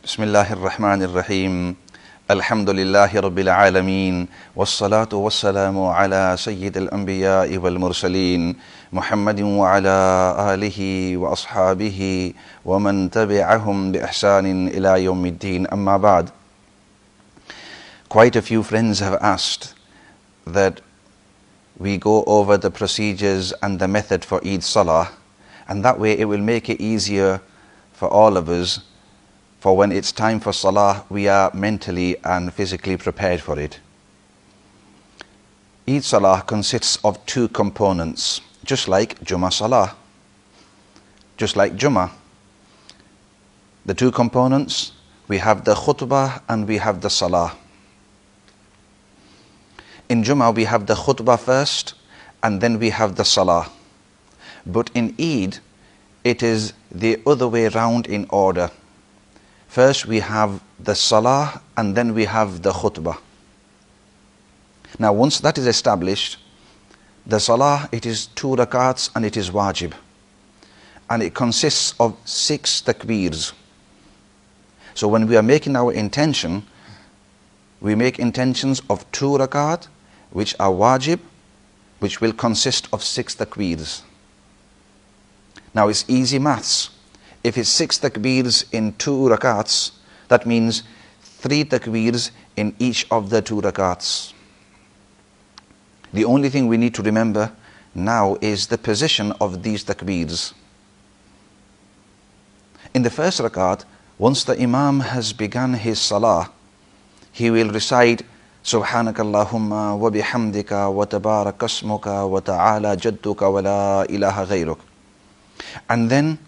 بسم الله الرحمن الرحيم الحمد لله رب العالمين والصلاة والسلام على سيد الأنبياء والمرسلين محمد وعلى آله وأصحابه ومن تبعهم بإحسان إلى يوم الدين أما بعد. Quite a few friends have asked that we go over the procedures and the method for Eid Salah, and that way it will make it easier for all of us. For when it's time for Salah, we are mentally and physically prepared for it. Eid Salah consists of two components, just like Jummah Salah. Just like Jummah. The two components, we have the khutbah and we have the Salah. In Jummah we have the khutbah first and then we have the Salah. But in Eid, it is the other way round in order. First we have the Salah and then we have the khutbah. Now once that is established, the Salah, it is 2 rakats and it is wajib. And it consists of 6 takbeers. So when we are making our intention, we make intentions of 2 rakat, which are wajib, which will consist of 6 takbeers. Now it's easy maths. If it's 6 takbeers in 2 rakats, that means 3 takbeers in each of the 2 rakats. The only thing we need to remember now is the position of these takbeers. In the first rakat, once the Imam has begun his salah, he will recite Subhanakallahumma wa bihamdika wa tabarakasmuka wa ta'ala jadduka wa la ilaha ghayruk. And then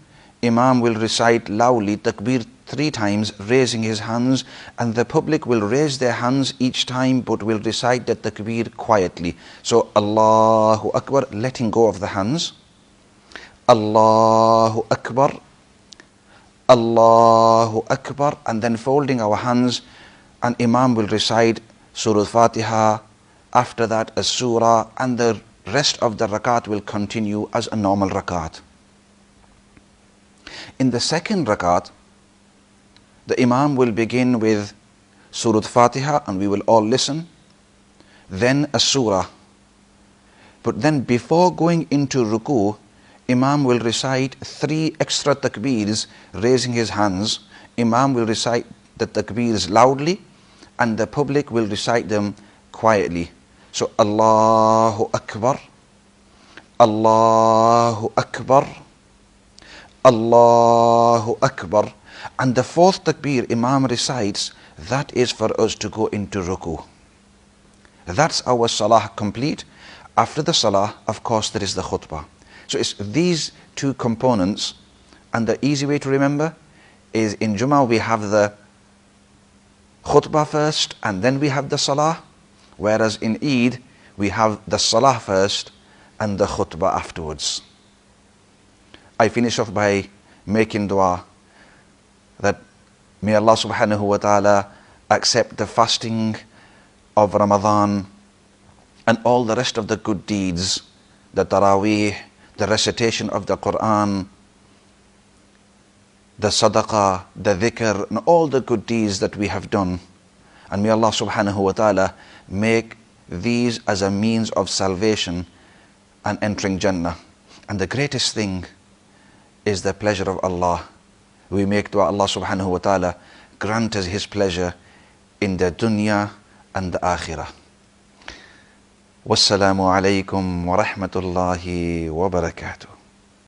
Imam will recite loudly takbir 3 times, raising his hands, and the public will raise their hands each time but will recite the takbir quietly. So Allahu Akbar, letting go of the hands. Allahu Akbar, Allahu Akbar, and then folding our hands, and Imam will recite Surah Fatiha, after that a surah, and the rest of the rakat will continue as a normal rakat. In the second rakat, the Imam will begin with Surah Fatiha and we will all listen, then a surah. But then before going into ruku, Imam will recite 3 extra takbeers, raising his hands. Imam will recite the takbeers loudly and the public will recite them quietly. So Allahu Akbar, Allahu Akbar, Allahu Akbar. And the 4th takbir Imam recites, that is for us to go into ruku. That's our salah complete. After the salah, of course, there is the khutbah. So it's these 2 components, and the easy way to remember is in Jummah we have the khutbah first and then we have the salah, whereas in Eid we have the salah first and the khutbah afterwards. I finish off by making dua that may Allah subhanahu wa ta'ala accept the fasting of Ramadan and all the rest of the good deeds, the taraweeh, the recitation of the Quran, the sadaqah, the dhikr, and all the good deeds that we have done. And may Allah subhanahu wa ta'ala make these as a means of salvation and entering Jannah. And the greatest thing is the pleasure of Allah. We make dua Allah subhanahu wa ta'ala grant us His pleasure in the dunya and the akhirah. Wassalamu alaikum wa rahmatullahi wa barakatuh.